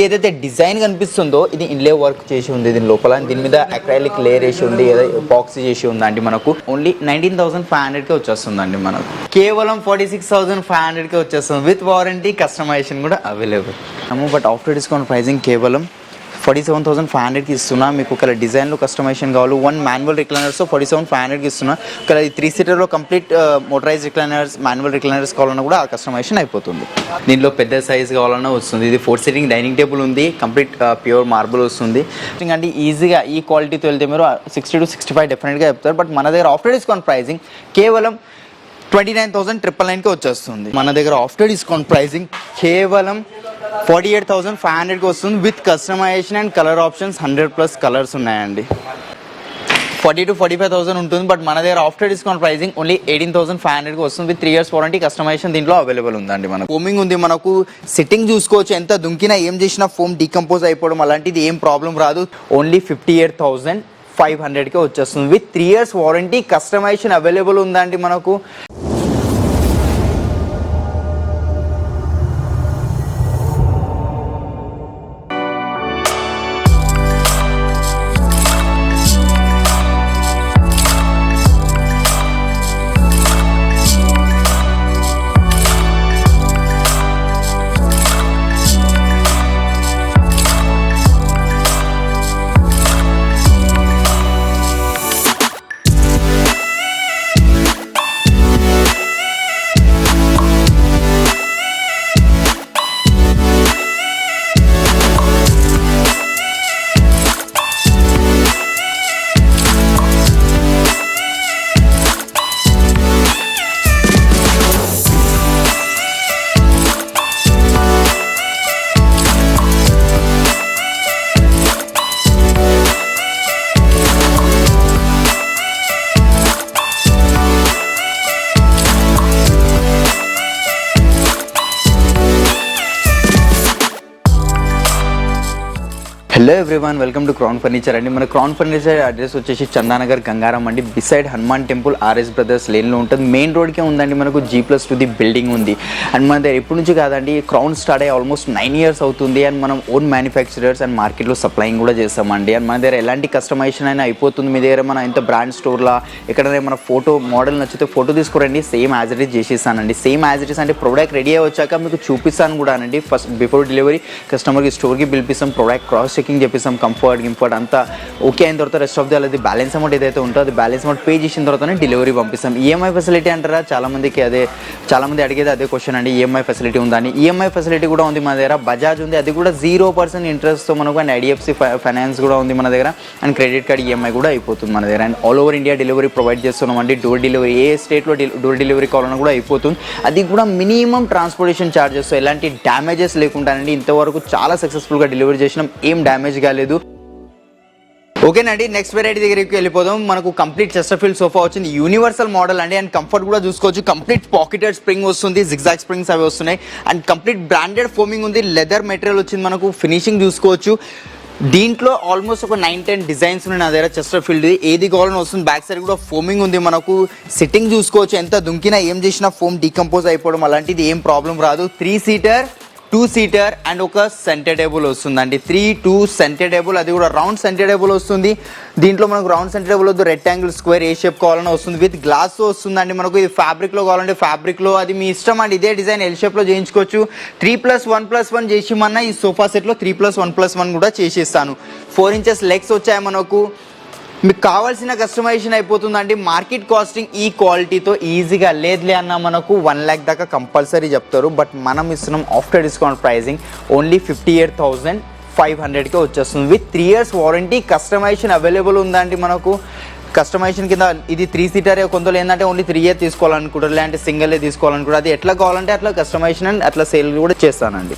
ఏదైతే డిజైన్ కనిపిస్తుందో ఇది ఇన్లే వర్క్ చేసి ఉంది దీని లోపల. దీని మీద అక్రైలిక్ లేయర్ వేసి ఉంది, బాక్స్ చేసి ఉందండి. మనకు ఓన్లీ 19,500కే వచ్చేస్తుందండి. మనకు కేవలం 46,500కే వచ్చేస్తుంది విత్ వారంటీ, కస్టమైజేషన్ కూడా available. But after discount pricing కేవలం 47,500కి ఇస్తున్నా. మీకు ఒక డిజైన్లో కస్టమైజేషన్ కావాలి, 1 మాన్యువల్ రిక్లైనర్స్ 47,500కి ఇస్తున్నా. ఇక్కడ 3 సీటర్లో complete motorise recliners, manual recliners కావాలన్నా కూడా ఆ కస్టమైజేషన్ అయిపోతుంది. దీనిలో పెద్ద సైజ్ కావాలన్నా వస్తుంది. ఇది 4 సీటింగ్ డైనింగ్ టేబుల్ ఉంది, కంప్లీట్ ప్యూర్ మార్బుల్ వస్తుంది. అంటే ఈజీగా ఈ క్వాలిటీతో వెళ్తే మీరు 60 to 65 డెఫినెట్గా చెప్తారు. బట్ మన దగ్గర ఆఫ్టర్ డిస్కౌంట్ ప్రైజింగ్ కేవలం 29,999కి వచ్చేస్తుంది. మన దగ్గర ఆఫ్టర్ డిస్కౌంట్ ప్రైజింగ్ కేవలం 48,500కి వస్తుంది with customisation and colour options. 100+ colours ఉన్నాయండి. 40,000 to 45,000 ఉంటుంది. బట్ మన దగ్గర ఆఫ్టర్ డిస్కౌంట్ ప్రైజింగ్ ఓన్లీ 18,500కి వస్తుంది విత్ 3 years వారంటీ, కస్టమైజేషన్ దీంట్లో అవైలబుల్ ఉందండి. మనకు ఫోమింగ్ ఉంది, మనకు సిట్టింగ్ చూసుకోవచ్చు. ఎంత దుంకినా ఏం చేసినా ఫోమ్ డీకంపోజ్ అయిపోవడం అలాంటిది ఏం ప్రాబ్లం రాదు. ఓన్లీ 58,500కే వచ్చేస్తుంది with 3 years warranty, customisation available ఉందండి మనకు. Hello everyone, welcome to Crown Furniture అండి. మన క్రౌన్ ఫర్నిచర్ అడ్రస్ వచ్చేసి చందానగర్ గంగారం అండి, beside Hanuman temple RS brothers లేన్లో ఉంటుంది. మెయిన్ రోడ్కే ఉందండి. మనకు G+2 బిల్డింగ్ ఉంది. అండ్ మన దగ్గర ఎప్పటి నుంచి కాదండి, క్రౌన్ స్టార్ట్ అయ్యి ఆల్మోస్ట్ 9 years అవుతుంది. అండ్ మనం ఓన్ మ్యానుఫ్యాక్చరర్స్ అండ్ మార్కెట్లో సప్లయింగ్ కూడా చేస్తామండి. అండ్ మన దగ్గర ఎలాంటి కస్టమైజేషన్ అయినా అయిపోతుంది. మీ దగ్గర మన ఎంత బ్రాండ్ స్టోర్లా ఎక్కడైనా మన ఫోటో మోడల్ నచ్చితే ఫోటో తీసుకురండి, సేమ్ యాజ్ ఇట్ ఈస్ చేసేస్తానండి. సేమ్ యాజ్ ఇట్ ఈస్ అంటే ప్రోడక్ట్ రెడీ అయ్యి వచ్చాక మీకు చూపిస్తాను కూడా అండి. ఫస్ట్ బిఫోర్ డెలివరీ కస్టమర్కి స్టోర్కి పిలిపిస్తాం, ప్రోడక్ట్ క్రాస్ చెకింగ్ చెప్పిస్తాం, కంఫర్ట్ అంతా ఓకే అయిన తర్వాత రెస్ట్ ఆఫ్ ది అది బ్యాలెన్స్ అమౌంట్ ఏదైతే ఉంటుందో అది బ్యాలెన్స్ అమౌంట్ పే చేసిన తర్వాతనే డెలివరీ పంపిస్తాం. ఈఎంఐ ఫెసిలిటీ అంటారా, చాలామంది అడిగేది అదే క్వశ్చన్ అండి. ఈఎంఐ ఫెసిలిటీ ఉందని. ఈఎంఐ ఫెసిలిటీ కూడా ఉంది మన దగ్గర. బజాజ్ ఉంది, అది కూడా 0% ఇంట్రెస్ట్తో మనకు. అండ్ IDFC ఫైనాన్స్ కూడా ఉంది మన దగ్గర. అండ్ క్రెడిట్ కార్డ్ ఈఎంఐ కూడా అయిపోతుంది మన దగ్గర. And all over India delivery provide చేస్తున్నాం అండి. డోర్ డెలివరీ ఏ స్టేట్లో డోర్ డెలివరీ కావాలన్నా కూడా అయిపోతుంది. అది కూడా మినిమం ట్రాన్స్పోర్టేషన్ ఛార్జెస్, ఎలాంటి డ్యామేజెస్ లేకుండానండి. ఇంతవరకు చాలా సక్సెస్ఫుల్గా డెలివరీ చేసినాం, ఏం డ్యామేజ్ కాలేదు. ఓకేనండి, నెక్స్ట్ వెరైటీ దగ్గరికి వెళ్ళిపోదాం. మనకు కంప్లీట్ చెస్టర్ఫీల్డ్ సోఫా వచ్చింది, యూనివర్సల్ మోడల్ అండి. అండ్ కంఫర్ట్ కూడా చూసుకోవచ్చు. కంప్లీట్ పాకెటెడ్ స్ప్రింగ్ వస్తుంది, జిగ్జాగ్ స్ప్రింగ్స్ అవి వస్తున్నాయి. అండ్ కంప్లీట్ బ్రాండెడ్ ఫోమింగ్ ఉంది, లెదర్ మెటీరియల్ వచ్చింది. మనకు ఫినిషింగ్ చూసుకోవచ్చు. దీంట్లో ఆల్మోస్ట్ ఒక 9-10 డిజైన్స్ ఉన్నాయి నా దగ్గర. చెస్టర్ఫీల్డ్ ఏది కావాలని వస్తుంది. బ్యాక్ సైడ్ కూడా ఫోమింగ్ ఉంది. మనకు సిట్టింగ్ చూసుకోవచ్చు. ఎంత దుంకినా ఏం చేసినా ఫోమ్ డీకంపోజ్ అయిపోవడం అలాంటిది ఏం ప్రాబ్లం రాదు. 3 సీటర్ 2 సీటర్ అండ్ ఒక సెంటర్ టేబుల్ వస్తుందండి. 3-2 సెంటర్ టేబుల్, అది కూడా రౌండ్ సెంటర్ టేబుల్ వస్తుంది. దీంట్లో మనకు రౌండ్ సెంటర్ టేబుల్ వద్దు, రెక్టాంగిల్, స్క్వేర్ ఏ షేప్ కావాలన్నా వస్తుంది. విత్ గ్లాస్ వస్తుందండి. మనకు ఇది ఫ్యాబ్రిక్లో కావాలంటే ఫ్యాబ్రిక్లో, అది మీ ఇష్టం అండి. ఇదే డిజైన్ L షేప్లో చేయించుకోవచ్చు. 3+1+1 చేసిమన్నా ఈ సోఫా సెట్లో 3+1+1 కూడా చేసేస్తాను. 4 inches లెగ్స్ వచ్చాయి మనకు. మీకు కావాల్సిన కస్టమైజేషన్ అయిపోతుందండి. మార్కెట్ కాస్టింగ్ ఈ క్వాలిటీతో ఈజీగా లేదులే అన్న మనకు 1 lakh దాకా కంపల్సరీ చెప్తారు. బట్ మనం ఇస్తున్నాం ఆఫ్టర్ డిస్కౌంట్ ప్రైజింగ్ ఓన్లీ 58,500కే వచ్చేస్తుంది with 3 years warranty, customisation available ఉందండి మనకు. కస్టమైజేషన్ కింద ఇది 3 సీటర్, కొందరు ఏంటంటే ఓన్లీ 3 years తీసుకోవాలనుకుంటారు, లేదంటే సింగిల్ తీసుకోవాలనుకుంటారు. అది ఎట్లా కావాలంటే అట్లా కస్టమైజేషన్ అండ్ అట్లా సేల్ కూడా చేస్తానండి.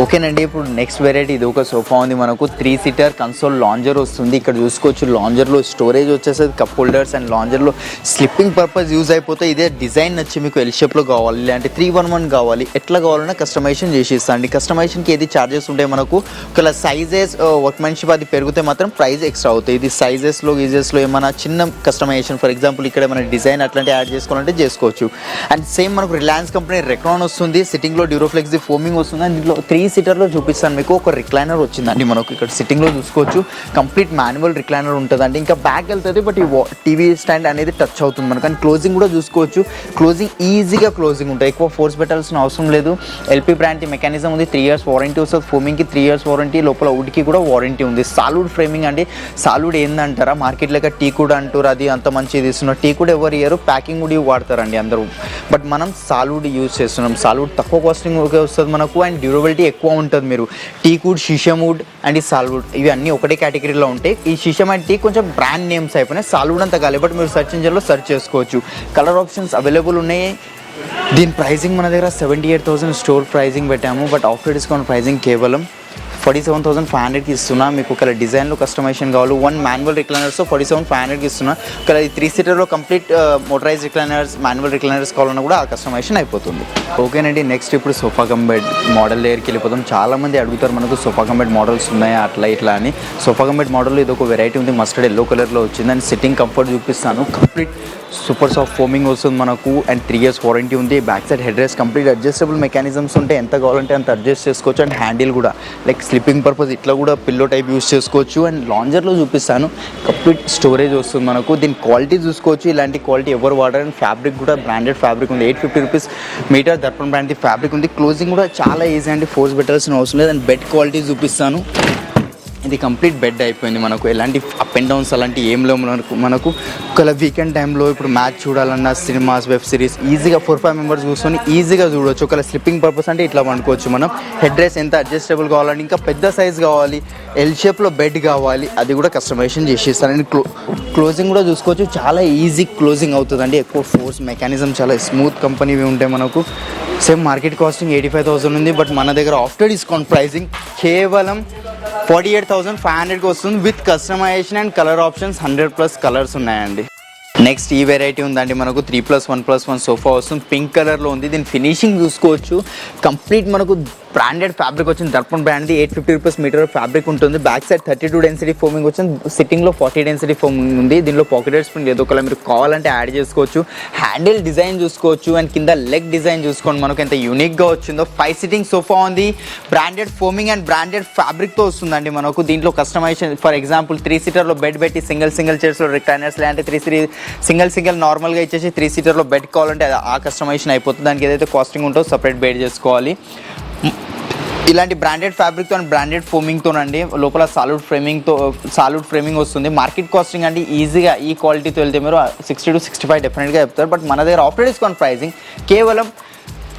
ఓకేనండి, ఇప్పుడు నెక్స్ట్ వెరైటీ ఇది ఒక సోఫా ఉంది మనకు. 3 సీటర్ కన్సోల్ లాంజర్ వస్తుంది. ఇక్కడ చూసుకోవచ్చు, లాంజర్లో స్టోరేజ్ వచ్చేసేది, కప్ హోల్డర్స్ అండ్ లాంజర్లో స్లిప్పింగ్ పర్పస్ యూజ్ అయిపోతాయి. ఇదే డిజైన్ నచ్చి మీకు L షేప్లో కావాలి, లేదంటే 311 కావాలి, ఎట్లా కావాలన్నా కస్టమైజేషన్ చేసి ఇస్తాండి. కస్టమైజేషన్కి ఏది ఛార్జెస్ ఉంటాయి మనకు. ఒకవేళ సైజెస్ వర్క్మెన్షిప్ అది పెరిగితే మాత్రం ప్రైస్ ఎక్స్ట్రా అవుతాయి. ఇది సైజెస్లో ఏమైనా చిన్న కస్టమైజేషన్, ఫర్ ఎగ్జాంపుల్ ఇక్కడ మన డిజైన్ అట్లాంటి యాడ్ చేసుకోవాలంటే చేసుకోవచ్చు. అండ్ సేమ్ మనకు రిలయన్స్ కంపెనీ రెక్రాన్ వస్తుంది. సిట్టింగ్లో డ్యూరోఫ్లెక్స్ ఫోమింగ్ వస్తుంది. అండ్ దీంట్లో 3 సీటర్లో చూపిస్తాను మీకు. ఒక రిక్లైనర్ వచ్చిందండి మనకు, ఇక్కడ సిట్టింగ్లో చూసుకోవచ్చు. కంప్లీట్ మాన్యువల్ రిక్లైనర్ ఉంటుందండి. ఇంకా బ్యాక్ వెళ్తుంది, బట్ ఈ టీవీ స్టాండ్ అనేది టచ్ అవుతుంది మనకు. అండ్ క్లోజింగ్ కూడా చూసుకోవచ్చు. క్లోజింగ్ ఈజీగా క్లోజింగ్ ఉంటుంది, ఎక్కువ ఫోర్స్ పెట్టాల్సిన అవసరం లేదు. ఎల్పీ బ్రాండ్ మెకానిజం ఉంది. 3 years వారంటీ వస్తుంది. ఫోమింగ్కి 3 years వారంటీ, లోపల వుడ్కి కూడా వారంటీ ఉంది. సాలిడ్ ఫ్రేమింగ్ అండి. సాలిడ్ ఏందంటారా, మార్కెట్ లెక్క టీ కూడా అంటారు, అది అంత మంచిది ఇస్తున్నారు. టీ కూడా ఎవరు ఇయర్, ప్యాకింగ్ కూడా వాడతారండి అందరూ. బట్ మనం సాలిడ్ యూజ్ చేస్తున్నాం. సాలిడ్ తక్కువ కాస్టింగ్ వస్తుంది మనకు, అండ్ డ్యూరబిలిటీ ఎక్కువ ఉంటుంది. మీరు టీ వుడ్, షీషమ్ వుడ్ అండ్ ఈ సాలిడ్ ఇవి అన్నీ ఒకటే కేటగిరీలో ఉంటాయి. ఈ షీషమ్ అండ్ టీ కొంచెం బ్రాండ్ నేమ్స్ అయిపోయినాయి, సాలిడ్ అంత కాలేదు. బట్ మీరు సెర్చ్ ఇంజిన్లో సెర్చ్ చేసుకోవచ్చు. కలర్ ఆప్షన్స్ అవైలబుల్ ఉన్నాయి. దీని ప్రైజింగ్ మన దగ్గర 78,000 స్టోర్ ప్రైజింగ్ పెట్టాము. బట్ ఆఫ్టర్ డిస్కౌంట్ ప్రైజింగ్ కేవలం 47,500కి ఇస్తున్నా. మీకు ఒకవేళ డిజైన్లో కస్టమైజేషన్ కావాలి, 1 మాన్యువల్ రిక్లైనర్స్ 47,500కి ఇస్తున్నా. ఒకవేళ ఈ 3 seaterలో complete motorise recliners, manual recliners కావాలన్నా కూడా ఆ కస్టమైజేషన్ అయిపోతుంది. ఓకేనండి, నెక్స్ట్ ఇప్పుడు సోఫా కమ్ బెడ్ మోడల్ దగ్గరికి వెళ్ళిపోతాం. చాలామంది అడుగుతారు మనకు సోఫా కమ్ బెడ్ మోడల్స్ ఉన్నాయా అట్లా ఇట్లా అని. సోఫా కమ్ బెడ్ మోడల్లో ఇది ఒక వెరైటీ ఉంది, మస్టర్డ్ ఎల్లో కలర్లో వచ్చింది. అండ్ సిట్టింగ్ కంఫర్ట్ చూపిస్తాను. కంప్లీట్ సూపర్ సాఫ్ట్ ఫోమింగ్ వస్తుంది మనకు, అండ్ 3 years వారంటీ ఉంది. Back side head rest complete adjustable mechanisms ఉంటాయి, ఎంత కావాలంటే అంత అడ్జస్ట్ చేసుకోవచ్చు. అండ్ హ్యాండిల్ కూడా లైక్ స్లీపింగ్ పర్పస్ ఇట్లా కూడా పిల్లో టైప్ యూస్ చేసుకోవచ్చు. అండ్ లాంజర్లో చూపిస్తాను, కంప్లీట్ స్టోరేజ్ వస్తుంది మనకు. దీని క్వాలిటీ చూసుకోవచ్చు, ఇలాంటి క్వాలిటీ ఎవరు వాడరు. అండ్ ఫ్యాబ్రిక్ కూడా బ్రాండెడ్ ఫ్యాబ్రిక్ ఉంది. 850 rupees metre Darpan brand fabric ఉంది. క్లోజింగ్ కూడా చాలా ఈజీ అండి, ఫోర్స్ పెట్టాల్సిన అవసరం లేదు. అండ్ బెడ్ క్వాలిటీ చూపిస్తాను. ఇది కంప్లీట్ బెడ్ అయిపోయింది మనకు, ఎలాంటి అప్ అండ్ డౌన్స్ అలాంటి ఏం లేవు మనకు. ఒకవేళ వీకెండ్ టైంలో ఇప్పుడు మ్యాచ్ చూడాలన్నా, సినిమాస్, వెబ్ సిరీస్ ఈజీగా 4-5 మెంబర్స్ కూర్చొని ఈజీగా చూడవచ్చు. ఒకవేళ స్లిప్పింగ్ పర్పస్ అంటే ఇట్లా పండుకోవచ్చు మనం. హెడ్ రెస్ట్ ఎంత అడ్జస్టబుల్ కావాలంటే, ఇంకా పెద్ద సైజ్ కావాలి, ఎల్ షేప్లో బెడ్ కావాలి, అది కూడా కస్టమైజేషన్ చేసి ఇస్తాను. అండ్ క్లోజింగ్ కూడా చూసుకోవచ్చు, చాలా ఈజీ క్లోజింగ్ అవుతుందండి. ఎక్కువ ఫోర్స్ మెకానిజం చాలా స్మూత్ కంపెనీవి ఉంటాయి మనకు. సేమ్ మార్కెట్ కాస్టింగ్ 85,000 ఉంది. బట్ మన దగ్గర ఆఫ్టర్ డిస్కౌంట్ ప్రైజింగ్ కేవలం 48,500కి వస్తుంది. With customisation and colour options 100+ colours ఉన్నాయండి. నెక్స్ట్ ఈ వెరైటీ ఉందండి మనకు, 3+1+1 సోఫా వస్తుంది. పింక్ కలర్లో ఉంది. దీని ఫినిషింగ్ చూసుకోవచ్చు. కంప్లీట్ మనకు బ్రాండెడ్ ఫ్యాబ్రిక్ వచ్చింది, దర్పణ్ బ్రాండ్ది. 850 రూపీస్ మీటర్ ఫ్యాబ్రిక్ ఉంటుంది. బ్యాక్ సైడ్ 32 డెన్సిటీ ఫోమింగ్ వచ్చింది. సిట్టింగ్లో 40 డెన్సిటీ ఫోమింగ్ ఉంది. దీనిలో పాకెటెడ్ స్ప్రింగ్ ఏదో ఒకవేళ మీరు కావాలంటే యాడ్ చేసుకోవచ్చు. హ్యాండిల్ డిజైన్ చూసుకోవచ్చు. అండ్ కింద లెగ్ డిజైన్ చూసుకోండి మనకు ఎంత యూనిక్గా వచ్చిందో. 5 సీటింగ్ సోఫా ఉంది. బ్రాండెడ్ ఫోమింగ్ అండ్ బ్రాండెడ్ ఫ్యాబ్రిక్తో వస్తుందండి మనకు. దీంట్లో కస్టమైజేషన్ ఫర్ ఎగ్జాంపుల్ 3 seaterలో బెడ్ పెట్టి సింగిల్ చైర్స్లో రిక్లైనర్స్, లేదంటే 3 సింగిల్ నార్మల్గా ఇచ్చేసి 3 seaterలో బెడ్ కావాలంటే ఆ కస్టమైజేషన్ అయిపోతుంది. దానికి ఏదైతే కాస్టింగ్ ఉంటుందో సపరేట్ బెడ్ చేసుకోవాలి. ఇలాంటి బ్రాండెడ్ ఫ్యాబ్రిక్తో అండ్ బ్రాండెడ్ ఫోమింగ్తోనండి. లోపల సాలిడ్ ఫ్రేమింగ్ వస్తుంది. మార్కెట్ కాస్టింగ్ అండి ఈజీగా ఈ క్వాలిటీతో వెళ్తే మీరు 60 to 65 డెఫినెట్గా చెప్తారు. బట్ మన దగ్గర ఆఫ్టర్ డిస్కౌంట్ ప్రైజింగ్ కేవలం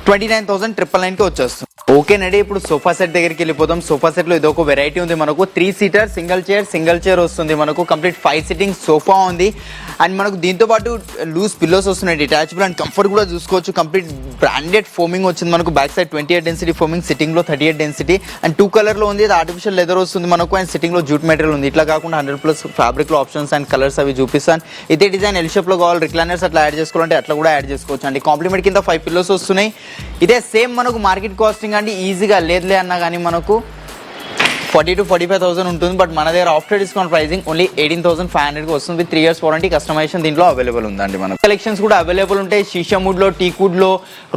29,999కి వచ్చేస్తుంది. ఓకేనండి, ఇప్పుడు సోఫా సెట్ దగ్గరికి వెళ్ళిపోతాం. సోఫా సెట్లో ఇది ఒక వెరైటీ ఉంది మనకు. 3 seater సింగిల్ చైర్ వస్తుంది మనకు. కంప్లీట్ 5 sitting సోఫా ఉంది. అండ్ మనకు దీంతో పాటు లూజ్ పిల్లోస్ వస్తున్నాయి, డిటాచబుల్. అండ్ కంఫర్ట్ కూడా చూసుకోవచ్చు. కంప్లీట్ బ్రాండెడ్ ఫోమింగ్ వచ్చింది మనకు. బ్యాక్ సైడ్ 28 డెన్సిటీ ఫోమింగ్, సిట్టింగ్లో 38 డెన్సిటీ. అండ్ 2 కలర్లో ఉంది. ఇది ఆర్టిఫిషియల్ లెదర్ వస్తుంది మనకు. అండ్ సిట్టింగ్లో జూట్ మెటీరియల్ ఉంది. ఇట్లా కాకుండా 100+ ఫ్యాబ్రిక్లో ఆప్షన్స్ అండ్ కలర్స్ అవి చూపిస్తాను. ఇదే డిజైన్ ఎల్ షేప్లో కావాలి, రిక్లైనర్స్ అట్లా యాడ్ చేసుకోవాలంటే అట్లా కూడా యాడ్ చేసుకోవచ్చు అండి. కాంప్లిమెంట్ కింద 5 పిల్లోస్ వస్తున్నాయి. ఇదే సేమ్ మనకు మార్కెట్ కాస్టింగ్ అండి ఈజీగా లేదులే అన్నా కానీ మనకు 40,000 to 45,000 ఉంటుంది. బట్ మన దగ్గర ఆఫ్టర్ డిస్కౌంట్ ప్రైజింగ్ ఓన్లీ 18,500కి వస్తుంది. With 3 years warranty. కస్టమైజేషన్ దీంట్లో అవైలబుల్ ఉందండి. మనకు కలెక్షన్స్ కూడా అవైలబుల్ ఉంటాయి. షీషమ్ వుడ్లో, టీక్ వుడ్లో,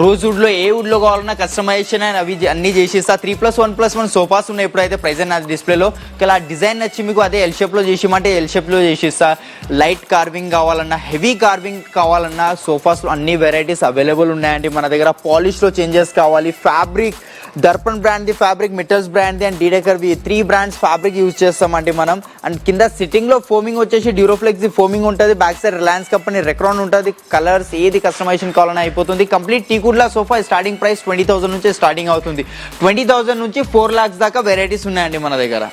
రోజ్ వుడ్లో, ఏ వుడ్లో కావాలన్నా కస్టమైజేషన్ అని అవి అన్నీ చేసిస్తా. 3+1+1 సోఫాస్ ఉన్నాయి ఎప్పుడైతే ప్రైజెంట్ నా డిస్ప్లేలో. ఇలా డిజైన్ నచ్చి మీకు అదే ఎల్ షేప్లో చేసిమంటే ఎల్ షేప్లో చేసిస్తా. లైట్ కార్వింగ్ కావాలన్నా, హెవీ కార్వింగ్ కావాలన్నా సోఫాస్లో అన్ని వెరైటీస్ అవైలబుల్ ఉన్నాయండి మన దగ్గర. పాలిష్లో చేంజెస్ కావాలి, ఫ్యాబ్రిక్ దర్పణ్ బ్రాండ్ది ఫ్యాబ్రిక్, మెటల్స్ బ్రాండ్ది అండ్ డీడెకర్వి 3 brands ఫ్యాబ్రిక్ యూజ్ చేస్తామండి మనం. అండ్ కింద సిట్టింగ్లో ఫోమింగ్ వచ్చేసి డ్యూరోఫ్లెక్స్ ఫోమింగ్ ఉంటుంది. Back side Reliance company Recron ఉంటుంది. కలర్స్ ఏది కస్టమైజేషన్ కావాలని అయిపోతుంది. కంప్లీట్ టీకుడ్లా సోఫా స్టార్టింగ్ ప్రైస్ 20,000 నుంచి స్టార్టింగ్ అవుతుంది. 20,000 నుంచి 4 lakhs దాకా వెరైటీస్ ఉన్నాయండి మన దగ్గర.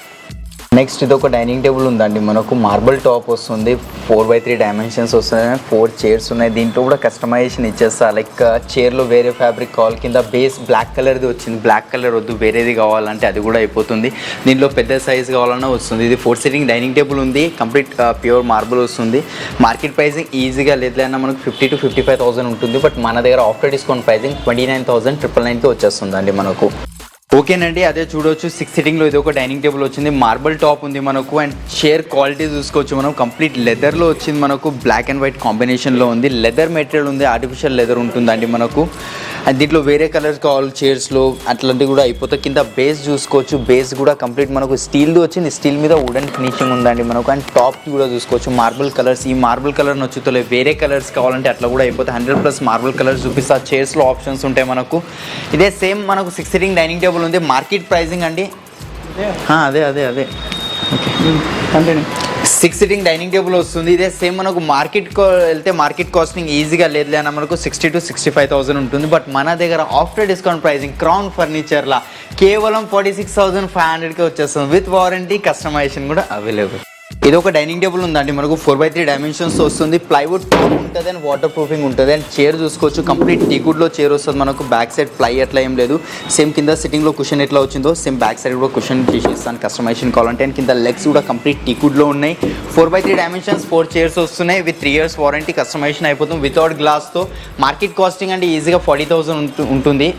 నెక్స్ట్ ఇది ఒక డైనింగ్ టేబుల్ ఉందండి మనకు. మార్బుల్ టాప్ వస్తుంది, 4x3 డైమెన్షన్స్ వస్తున్నాయి. 4 chairs ఉన్నాయి. దీంట్లో కూడా కస్టమైజేషన్ ఇచ్చేస్తా. లైక్ చైర్లో వేరే ఫ్యాబ్రిక్ కావాలి, కింద బేస్ బ్లాక్ కలర్ది వచ్చింది, బ్లాక్ కలర్ వద్దు వేరేది కావాలంటే అది కూడా అయిపోతుంది. దీంట్లో పెద్ద సైజ్ కావాలన్నా వస్తుంది. ఇది 4 sitting డైనింగ్ టేబుల్ ఉంది. కంప్లీట్ ప్యూర్ మార్బుల్ వస్తుంది. మార్కెట్ ప్రైజింగ్ ఈజీగా లేదన్నా మనకు 50,000 to 55,000 ఉంటుంది. బట్ మన దగ్గర ఆఫ్టర్ డిస్కౌంట్ ప్రైజింగ్ 29,999కి వచ్చేస్తుందండి మనకు. ఓకేనండి, అదే చూడవచ్చు. 6 sittingలో ఇది ఒక డైనింగ్ టేబుల్ వచ్చింది. మార్బుల్ టాప్ ఉంది మనకు. అండ్ చైర్ క్వాలిటీ చూసుకోవచ్చు మనం. కంప్లీట్ లెదర్లో వచ్చింది మనకు. బ్లాక్ అండ్ వైట్ కాంబినేషన్లో ఉంది. లెదర్ మెటీరియల్ ఉంది, ఆర్టిఫిషియల్ లెదర్ ఉంటుందండి మనకు. అండ్ దీంట్లో వేరే కలర్స్ కావాలి చైర్స్లో అట్లాంటివి కూడా అయిపోతాయి. కింద బేస్ చూసుకోవచ్చు, బేస్ కూడా కంప్లీట్ మనకు స్టీల్ది వచ్చింది, స్టీల్ మీద వుడెన్ ఫినిషింగ్ ఉందండి మనకు. అండ్ టాప్కి కూడా చూసుకోవచ్చు మార్బుల్ కలర్స్. ఈ మార్బుల్ కలర్ నచ్చుతలే, వేరే కలర్స్ కావాలంటే అట్లా కూడా అయిపోతాయి. 100+ మార్బుల్ కలర్స్ చూపిస్తా. చైర్స్లో ఆప్షన్స్ ఉంటాయి మనకు. ఇదే సేమ్ మనకు 6 సీటింగ్ డైనింగ్ టేబుల్ ఉంది. మార్కెట్ ప్రైజింగ్ అండి అదే okay continue. 6 seating dining table వస్తుంది. ఇదే సేమ్ మనకు మార్కెట్కి వెళ్తే మార్కెట్ కాస్టింగ్ ఈజీగా లేదులే అన్న మనకు 60,000 to 65,000 ఉంటుంది. బట్ మన దగ్గర ఆఫ్టర్ డిస్కౌంట్ ప్రైజింగ్ క్రౌన్ ఫర్నిచర్లా కేవలం 46,500కే వచ్చేస్తుంది. విత్ వారంటీ, కస్టమైజేషన్ కూడా అవైలబుల్. ఇది ఒక డైనింగ్ టేబుల్ ఉందండి మనకు. 4x3 డైమెన్షన్స్ వస్తుంది. ప్లైవుడ్ టాప్ ఉంటుంది అండ్ వాటర్ ప్రూఫింగ్ ఉంటుంది. అండ్ చైర్ చూసుకోవచ్చు, కంప్లీట్ టీకుడ్లో చైర్ వస్తుంది మనకు. బ్యాక్ సైడ్ ప్లై అట్లా ఏం లేదు. సేమ్ కింద సిట్టింగ్లో కుషన్ ఎట్లా వచ్చిందో సేమ్ బ్యాక్ సైడ్ కూడా కుషన్ తీసేస్తాను కస్టమైజేషన్ కావాలంటే. అండ్ కింద లెగ్స్ కూడా కంప్లీట్ టీకుడ్లో ఉన్నాయి. 4x3 డైమెన్షన్స్, 4 చైర్స్ వస్తున్నాయి. విత్ 3 years వారంటీ, కస్టమైజేషన్ అయిపోతుంది వితౌట్ గ్లాస్తో. మార్కెట్ కాస్టింగ్ అంటే ఈజీగా 40,000 ఉంటుంది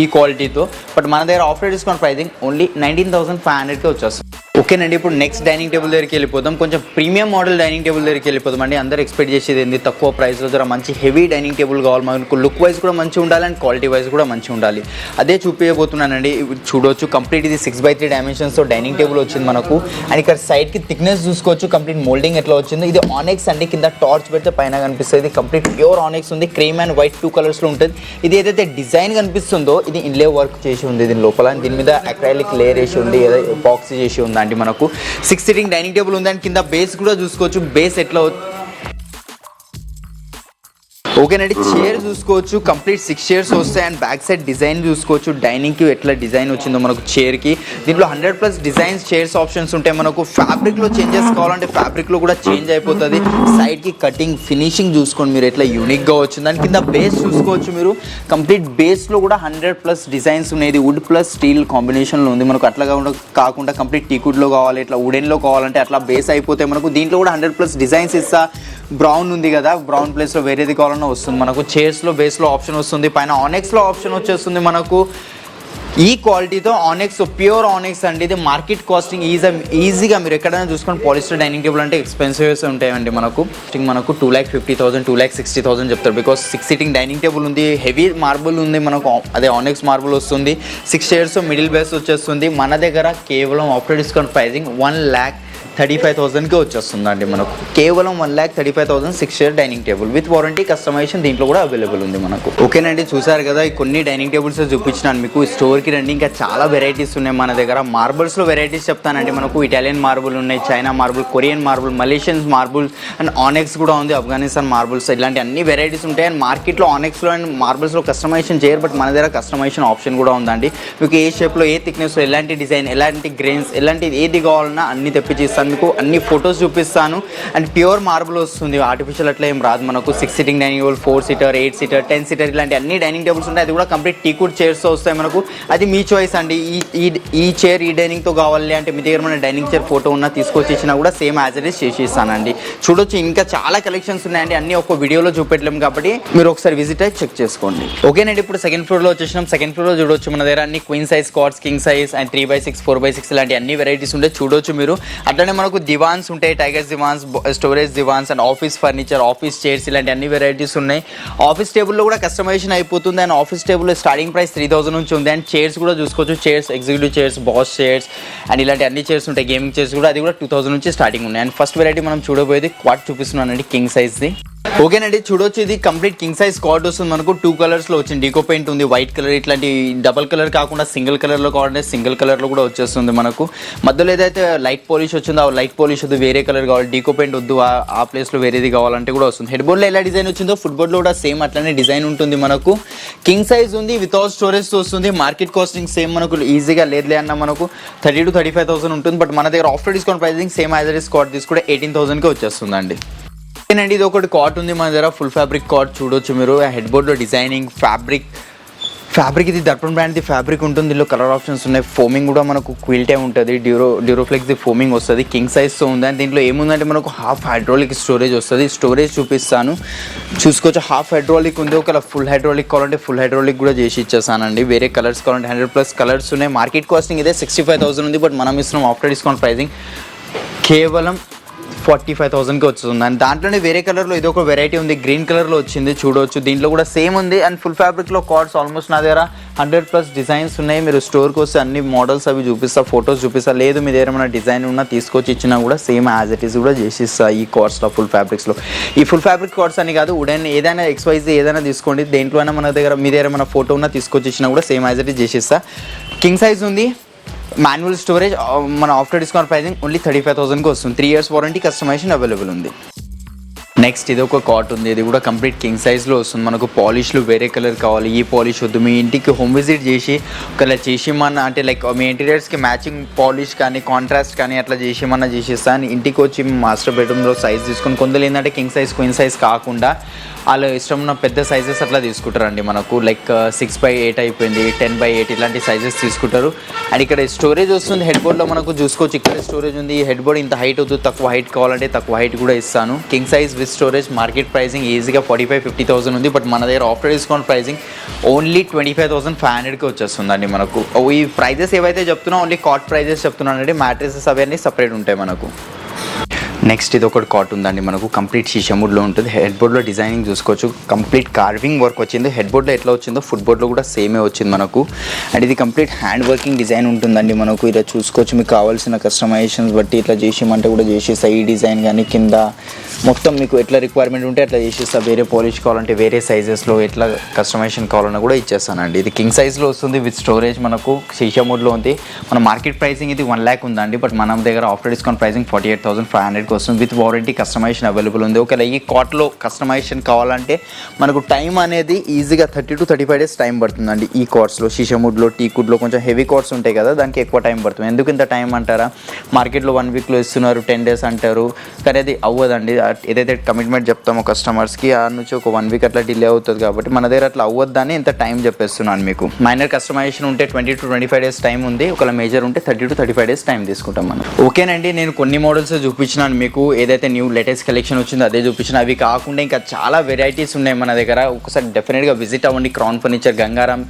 ఈ క్వాలిటీతో. బట్ మన దగ్గర ఆఫర్ డిస్కౌంట్ ప్రైజింగ్ ఓన్లీ 19,500కే వచ్చేస్తుంది. ఓకేనండి, ఇప్పుడు నెక్స్ట్ డైనింగ్ టేబుల్ దగ్గరికి వెళ్ళిపోతాం. కొంచెం ప్రీమియం మోడల్ డైనింగ్ టేబుల్ దగ్గరికి వెళ్ళిపోతాం అండి. అందరూ ఎక్స్పెక్ట్ చేసేది ఏంది, తక్కువ ప్రైస్లో జర మంచి హెవీ డైనింగ్ టేబుల్ కావాలి మనకు. లుక్ వైజ్ కూడా మంచిగా ఉండాలి అండ్ క్వాలిటీ వైజ్ కూడా మంచిగా ఉండాలి. అదే చూపించబోతున్నానండి. చూడవచ్చు కంప్లీట్ ఇది 6x3 డైమెన్షన్స్తో డైనింగ్ టేబుల్ వచ్చింది మనకు. అండ్ ఇక్కడ సైడ్కి థిక్నెస్ చూసుకోవచ్చు, కంప్లీట్ మోల్డింగ్ ఎట్లా వచ్చింది. ఇది ఆనెక్స్ అండి. కింద టార్చ్ పెడితే పైన కనిపిస్తుంది. కంప్లీట్ ప్యూర్ ఆనెక్స్ ఉంది. క్రీమ్ అండ్ వైట్ 2 కలర్స్లో ఉంటుంది. ఇది ఏదైతే డిజైన్ కనిపిస్తుందో ఇది ఇన్లే వర్క్ చేసి ఉంది దీని లోపల. దీని మీద అక్రైలిక్ లేయర్ వేసి ఉంది, ఏదో బాక్స్ చేసి ఉందండి మనకు. 6 సీటింగ్ డైనింగ్ టేబుల్ ఉంది. అండ్ కింద బేస్ కూడా చూసుకోవచ్చు, బేస్ ఎట్లా ఓకేనండి. చైర్ చూసుకోవచ్చు, కంప్లీట్ 6 చైర్స్ వస్తాయి. అండ్ బ్యాక్ సైడ్ డిజైన్ చూసుకోవచ్చు, డైనింగ్కి ఎట్లా డిజైన్ వచ్చిందో మనకు చైర్కి. దీంట్లో 100+ డిజైన్స్ చైర్స్ ఆప్షన్స్ ఉంటాయి మనకు. ఫ్యాబ్రిక్లో చేంజెస్ కావాలంటే ఫ్యాబ్రిక్లో కూడా చేంజ్ అయిపోతుంది. సైడ్కి కటింగ్ ఫినిషింగ్ చూసుకోండి మీరు ఎట్లా యూనిక్గా వచ్చింది. దాని కింద బేస్ చూసుకోవచ్చు మీరు, కంప్లీట్ బేస్లో కూడా 100+ డిజైన్స్ ఉన్నాయి. వుడ్ ప్లస్ స్టీల్ కాంబినేషన్లో ఉంది మనకు. అట్లా కాకుండా కంప్లీట్ టీకుడ్లో కావాలి, ఇట్లా వుడెన్లో కావాలంటే అట్లా బేస్ అయిపోతాయి మనకు. దీంట్లో కూడా 100+ డిజైన్స్ ఇస్తా. బ్రౌన్ ఉంది కదా, బ్రౌన్ ప్లేస్లో వేరేది కావాలన్నా వస్తుంది మనకు. చైర్స్లో బేస్లో ఆప్షన్ వస్తుంది. పైన ఆనెక్స్లో ఆప్షన్ వచ్చేస్తుంది మనకు. ఈ క్వాలిటీతో ఆనెక్స్, ప్యూర్ ఆనెక్స్ అండి. ఇది మార్కెట్ కాస్టింగ్ ఈజీగా మీరు ఎక్కడైనా చూసుకొని పాలిస్టర్ డైనింగ్ టేబుల్ అంటే ఎక్స్పెన్సివ్స్ ఉంటాయండి మనకు. 2,50,000 2,60,000 చెప్తారు. బికాస్ 6 సీటింగ్ డైనింగ్ టేబుల్ ఉంది. హెవీ మార్బుల్ ఉంది మనకు. అదే ఆనెక్స్ మార్బుల్ వస్తుంది. 6 చైర్స్ మిడిల్ బేస్ వచ్చేస్తుంది. మన దగ్గర కేవలం ఆఫ్టర్ డిస్కౌంట్ ప్రైజింగ్ 1,35,000కే వచ్చేస్తుందండి మనకు. కేవలం 1,35,000 6 chair dining table with warranty, customisation దీంట్లో కూడా అవైలబుల్ ఉంది మనకు. ఓకేనండి, చూసారు కదా ఈ కొన్ని డైనింగ్ టేబుల్స్ చూపించినాను మీకు. స్టోర్కి రండి, ఇంకా చాలా వెరైటీస్ ఉన్నాయి మన దగ్గర. మార్బుల్స్లో వెరైటీస్ చెప్తానండి మనకు. ఇటాలియన్ మార్బుల్ ఉన్నాయి, China marble, Korean marble, Malaysian marble and onyx కూడా ఉంది, ఆఫ్ఘనిస్తాన్ మార్బుల్స్, ఇలాంటి అన్ని వెరైటీస్ ఉంటాయి. అండ్ మార్కెట్లో ఆనెక్స్లో అండ్ మార్బుల్స్లో కస్టమైజేషన్ చేయరు, బట్ మన దగ్గర కస్టమైజేషన్ ఆప్షన్ కూడా ఉందండి. మీకు ఏ షేప్లో, ఏ థిక్నెస్లో, ఎలాంటి డిజైన్, ఎలాంటి గ్రెయిన్స్, ఎలాంటి ఏది కావాలన్నా అన్ని తెప్పించి మీకు అన్ని ఫొటోస్ చూపిస్తాను. అండ్ ప్యూర్ మార్బుల్ వస్తుంది, ఆర్టిఫిషియల్ అట్లా ఏం రాదు మనకు. 6 seating dining table, 4 seater, 8 seater, 10 seater ఇలాంటి అన్ని డైనింగ్ టేబుల్స్ ఉంటాయి. అది కూడా కంప్లీట్ టీకుడ్ చైర్స్తో వస్తాయి మనకు. అది మీ చాయిస్ అండి. ఈ చైర్ ఈ డైనింగ్తో కావాలి అంటే మీ దగ్గర మన డైనింగ్ చైర్ ఫోటో ఉన్నా తీసుకొచ్చి ఇచ్చినా కూడా సేమ్ యాజ్ ఇట్ ఈస్ చేసి ఇస్తానండి. చూడొచ్చు, ఇంకా చాలా కలెక్షన్స్ ఉన్నాయండి. అన్ని ఒక వీడియోలో చూపెట్టలేము కాబట్టి మీరు ఒకసారి విజిట్ అయ్యి చెక్ చేసుకోండి. ఓకేనండి, ఇప్పుడు సెకండ్ ఫ్లోర్లో వచ్చేసినాం. సెకండ్ ఫ్లోర్లో చూడొచ్చు మన దగ్గర అన్ని queen size cards, king size and 3x6, 4x6 ఇలాంటి అన్ని వెరైటీస్ ఉంటాయి. చూడొచ్చు మీరు. అట్లనే మనకు దివాన్స్ ఉంటాయి, tigers దివాన్స్, storage దివాన్స్ and office furniture, office chairs ఇలాంటి అన్ని వెరైటీస్ ఉన్నాయి. ఆఫీస్ టేబుల్లో కూడా కస్టమైజేషన్ అయిపోతుంది. And office table starting price 3,000 నుంచి ఉంది. అండ్ చైర్స్ కూడా చూసుకోవచ్చు, chairs, executive chairs, boss chairs and ఇలాంటి అన్ని చైర్స్ ఉంటాయి. గేమింగ్ చైర్స్ కూడా, అది కూడా 2,000 నుంచి స్టార్టింగ్ ఉన్నాయి. అండ్ ఫస్ట్ వెరైటీ మనం చూడబోయేది క్వాడ్ చూపిస్తున్నానండి, కింగ్ సైజ్ది. ఓకేనండి, చూడొచ్చు ఇది కంప్లీట్ కింగ్ సైజ్ కార్డ్ వస్తుంది మనకు. 2 కలర్స్లో వచ్చింది. డీకో పెయింట్ ఉంది, వైట్ కలర్, ఇట్లాంటి డబల్ కలర్ కాకుండా సింగిల్ కలర్లో కావాలంటే సింగిల్ కలర్లో కూడా వచ్చేస్తుంది మనకు. మధ్యలో ఏదైతే లైట్ పాలిష్ వచ్చిందో ఆ లైట్ పాలిష్ వద్దు, వేరే కలర్ కావాలి, డీకో పెయింట్ వద్దు, ఆ ప్లేస్లో వేరేది కావాలంటే కూడా వస్తుంది. హెడ్ బోర్డ్లో ఎలా డిజైన్ వచ్చిందో ఫుట్ బోర్డ్లో కూడా సేమ్ అట్లనే డిజైన్ ఉంటుంది మనకు. కింగ్ సైజ్ ఉంది, వితౌట్ స్టోరేజ్తో వస్తుంది. మార్కెట్ కాస్టింగ్ సేమ్ మనకు ఈజీగా లేదులే అన్న మనకు 30,000 to 35,000 ఉంటుంది. బట్ మన దగ్గర after discount pricing same as it is card తీసుకుంటే 18,000కే వచ్చేస్తుందండి. అండి ఇది ఒకటి కాట్ ఉంది మన దగ్గర, ఫుల్ ఫ్యాబ్రిక్ కాట్ చూడొచ్చు మీరు. హెడ్ బోర్డ్లో డిజైనింగ్, ఫ్యాబ్రిక్ ఇది దర్పణ్ బ్రాండ్ది ఫ్యాబ్రిక్ ఉంటుంది. దీనిలో కలర్ ఆప్షన్స్ ఉన్నాయి. ఫోమింగ్ కూడా మనకు క్విల్టే ఉంటుంది, డ్యూరోఫ్లెక్స్ది ఫోమింగ్ వస్తుంది. కింగ్ సైజ్తో ఉంది. అండ్ దీంట్లో ఏముందంటే మనకు హాఫ్ హైడ్రాలిక్ స్టోరేజ్ వస్తుంది. స్టోరేజ్ చూపిస్తాను, చూసుకోవచ్చు. హాఫ్ హైడ్రాలిక్ ఉంది, ఒక ఫుల్ హైడ్రాలిక్ కావాలంటే ఫుల్ హైడ్రాలిక్ కూడా చేసి ఇచ్చేసానండి. వేరే కలర్స్ కావాలంటే 100+ కలర్స్ ఉన్నాయి. మార్కెట్ కాస్టింగ్ ఇదే 65,000 ఉంది. బట్ మనం ఇస్తున్నాం ఆఫ్టర్ డిస్కౌంట్ ప్రైజింగ్ కేవలం 45,000కి వస్తుంది అండ్ దాంట్లోనే వేరే కలర్లో ఇది ఒక వెరైటీ ఉంది, గ్రీన్ కలర్లో వచ్చింది చూడవచ్చు. దీంట్లో కూడా సేమ్ ఉంది అండ్ ఫుల్ ఫ్యాబ్రిక్లో కార్డ్స్ ఆల్మోస్ట్ నా దగ్గర 100+ డిజైన్స్ ఉన్నాయి. మీరు స్టోర్కి వస్తే అన్ని మోడల్స్ అవి చూపిస్తా, ఫొటోస్ చూపిస్తా. లేదు మీ దగ్గర ఏమైనా డిజైన్ ఉన్నా తీసుకొచ్చి ఇచ్చినా కూడా సేమ్ యాజ్ ఇట్ ఈస్ కూడా చేసిస్తా ఈ కార్డ్స్లో, ఫుల్ ఫ్యాబ్రిక్స్లో. ఈ ఫుల్ ఫ్యాబ్రిక్ కార్డ్స్ అని కాదు, వుడెన్ ఏదైనా XYZ ఏదైనా తీసుకోండి, దేంట్లో అయినా మన దగ్గర మీ దగ్గర ఏమైనా ఫోటో ఉన్నా తీసుకొచ్చి ఇచ్చినా కూడా సేమ్ యాజ్ ఇట్ ఈస్ చేసిస్తా. కింగ్ సైజ్ ఉంది, మాన్యువల్ స్టోరేజ్, మన ఆఫ్టర్ డిస్కౌంట్ ప్రైజింగ్ ఓన్లీ 35,000కి వస్తుంది. 3 years వారంటీ, కస్టమైజేషన్ అవైలబుల్ ఉంది. నెక్స్ట్ ఇది ఒక కాట్ ఉంది, ఇది కూడా కంప్లీట్ కింగ్ సైజ్లో వస్తుంది. మనకు పాలిష్లు వేరే కలర్ కావాలి, ఈ పాలిష్ వద్దు, మీ ఇంటికి హోమ్ విజిట్ చేసి ఒకవేళ చేసేమన్నా అంటే లైక్ మీ ఇంటీరియర్స్కి మ్యాచింగ్ పాలిష్ కానీ కాంట్రాస్ట్ కానీ అట్లా చేసేమన్నా చేసేస్తాను. ఇంటికి వచ్చి మాస్టర్ బెడ్రూమ్లో సైజ్ తీసుకొని, కొందరు ఏంటంటే కింగ్ సైజ్ క్వీన్ సైజ్ కాకుండా వాళ్ళు ఇష్టం ఉన్న పెద్ద సైజెస్ అట్లా తీసుకుంటారండి. మనకు లైక్ 6x8 అయిపోయింది, 10x8 ఇలాంటి సైజెస్ తీసుకుంటారు. అండ్ ఇక్కడ స్టోరేజ్ వస్తుంది హెడ్ బోర్డ్లో, మనకు చూసుకోవచ్చు ఇక్కడ స్టోరేజ్ ఉంది. ఈ హెడ్ బోర్డ్ ఇంత హైట్ వద్దు, తక్కువ హైట్ కావాలంటే తక్కువ హైట్ కూడా ఇస్తాను. King size with storage, market pricing ఈజీగా 45,000-50,000 ఉంది. బట్ మన దగ్గర ఆఫ్టర్ డిస్కౌంట్ ప్రైసింగ్ ఓన్లీ 25,500కి వచ్చేస్తుందండి మనకు. ఈ ప్రైజెస్ ఏవైతే చెప్తున్నా ఓన్లీ కాట్ ప్రైజెస్ చెప్తున్నానండి, మ్యాట్రెసెస్ అవన్నీ సపరేట్ ఉంటాయి మనకు. నెక్స్ట్ ఇది ఒకటి కాట్ ఉందండి మనకు, కంప్లీట్ షీషముడ్లో ఉంటుంది. హెడ్ బోర్డ్లో డిజైనింగ్ చూసుకోవచ్చు, కంప్లీట్ కార్వింగ్ వర్క్ వచ్చింది. హెడ్ బోర్డ్లో ఎట్లా వచ్చిందో ఫుట్ బోర్డ్లో కూడా సేమే వచ్చింది మనకు. అండ్ ఇది కంప్లీట్ హ్యాండ్ వర్కింగ్ డిజైన్ ఉంటుందండి మనకు. ఇలా చూసుకోవచ్చు, మీకు కావాల్సిన కస్టమైజేషన్స్ బట్టి ఇట్లా చేసేమంటే కూడా చేసేస్తా. ఈ డిజైన్ కానీ కింద మొత్తం మీకు ఎట్లా రిక్వైర్మెంట్ ఉంటే అట్లా చేసేస్తా. వేరే పాలిష్ కావాలంటే వేరే సైజెస్లో ఎట్లా కస్టమైజేషన్ కావాలన్నా కూడా ఇచ్చేస్తానండి. ఇది కింగ్ సైజ్లో వస్తుంది విత్ స్టోరేజ్, మనకు షీషముడ్లో ఉంది. మన మార్కెట్ ప్రైసింగ్ ఇది 1 lakh ఉందండి, బట్ మన దగ్గర ఆఫ్టర్ డిస్కౌంట్ ప్రైసింగ్ 48,500 వస్తుంది. విత్ వారంటీ, కస్టమైజేషన్ అవైలబుల్ ఉంది. ఒకవేళ ఈ కాట్లో కస్టమైజేషన్ కావాలంటే మనకు టైం అనేది ఈజీగా 30 to 35 days టైం పడుతుందండి. ఈ కార్డ్స్లో షీషముడ్లో, టీకుడ్లో కొంచెం హెవీ కార్డ్స్ ఉంటాయి కదా, దానికి ఎక్కువ టైం పడుతుంది. ఎందుకు ఇంత టైం అంటారా, మార్కెట్లో 1 weekలో ఇస్తున్నారు, 10 days అంటారు, కానీ అది అవ్వదండి. ఏదైతే కమిట్మెంట్ చెప్తామో కస్టమర్స్కి ఆ నుంచి ఒక 1 week అట్లా డిలే అవుతుంది. కాబట్టి మన దగ్గర అట్లా అవ్వద్దని ఇంత టైం చెప్పేస్తున్నాను మీకు. మైనర్ కస్టమైజేషన్ ఉంటే 20 to 25 days టైం ఉంది, ఒకవేళ మేజర్ ఉంటే 30 to 35 days టైం తీసుకుంటాం మనం. ఓకేనండి, నేను కొన్ని మోడల్స్ చూపించినాను మీకు, ఏదైతే న్యూ లేటెస్ట్ కలెక్షన్ వచ్చిందో అదే చూపించిన. అవి కాకుండా ఇంకా చాలా వెరైటీస్ ఉన్నాయి మన దగ్గర. ఒకసారి డెఫినెట్గా విజిట్ అవ్వండి. క్రౌన్ ఫర్నిచర్ గంగారాం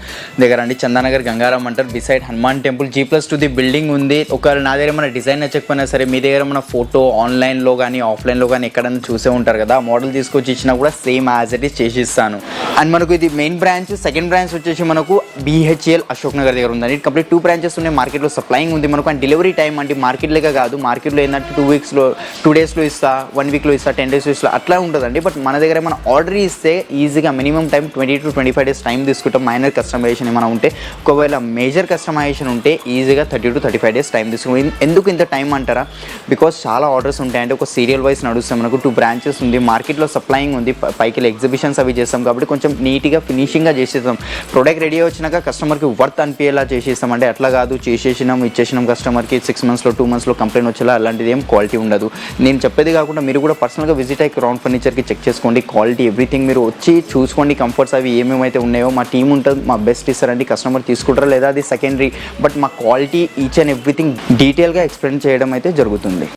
దగ్గర అండి, చందానగర్ గంగారాం అంటారు, beside Hanuman temple. G+2 building ఉంది. ఒకవేళ నా దగ్గర మన డిజైన్ నచ్చకపోయినా సరే, మీ దగ్గర మన ఫోటో ఆన్లైన్లో కానీ ఆఫ్లైన్లో కానీ ఎక్కడైనా చూసే ఉంటారు కదా, ఆ మోడల్ తీసుకొచ్చి ఇచ్చినా కూడా సేమ్ యాజ్ ఇట్ ఈస్ చేసిస్తాను. అండ్ మనకు ఇది మెయిన్ బ్రాంచ్. సెకండ్ బ్రాంచ్ వచ్చేసి మనకు BHL అశోక్ నగర్ దగ్గర ఉందండి. కంప్లీట్ 2 branches ఉన్నాయి. మార్కెట్లో సప్లయింగ్ ఉంది మనకు. అండ్ డెలివరీ టైం అంటే మార్కెట్ లేక కాదు, మార్కెట్లో ఏంటంటే 2 daysలో ఇస్తా, 1 weekలో ఇస్తా, 10 days ఇస్తా, అట్లా ఉంటుందండి. బట్ మన దగ్గర మనం ఆర్డర్ ఇస్తే ఈజీగా minimum time 20 to 25 days time తీసుకుంటాం. మైనర్ కస్టమైజేషన్ ఏమైనా ఉంటే, ఒకవేళ మేజర్ కస్టమైజేషన్ ఉంటే ఈజీగా 30 to 35 days టైం తీసుకుంటాం. ఎందుకు ఇంత టైం అంటారా, బికాస్ చాలా ఆర్డర్స్ ఉంటాయంటే ఒక సీరియల్ వైజ్ నడుస్తాం. మనకు 2 branches ఉంది, మార్కెట్లో సప్లయింగ్ ఉంది, పైకి ఎగ్జిబిషన్స్ అవి చేస్తాం కాబట్టి కొంచెం నీట్గా ఫినిషింగ్గా చేసేస్తాం. ప్రోడక్ట్ రెడీ వచ్చినాక కస్టమర్కి వర్త్ అనిపించేలా చేసేస్తాం. అంటే అట్లా కాదు, ఇచ్చేసినాం కస్టమర్కి 6 monthsలో 2 monthsలో కంప్లైంట్ వచ్చేలా అలాంటిది ఏం క్వాలిటీ ఉండదు. నేను చెప్పేది కాకుండా మీరు కూడా పర్సనల్గా విజిట్ అయ్యి క్రౌన్ ఫర్నిచర్కి చెక్ చేసుకోండి. క్వాలిటీ ఎవ్రీథింగ్ మీరు వచ్చి చూసుకోండి. కంఫర్ట్స్ అవి ఏమేమైతే ఉన్నాయో మా టీం ఉంటుంది, మా బెస్ట్ ఇస్తారండి. కస్టమర్ తీసుకుంటారా లేదా అది సెకండరీ, బట్ మా క్వాలిటీ ఈచ్ అండ్ ఎవ్రీథింగ్ డీటెయిల్గా ఎక్స్ప్లెయిన్ చేయడం అయితే జరుగుతుంది.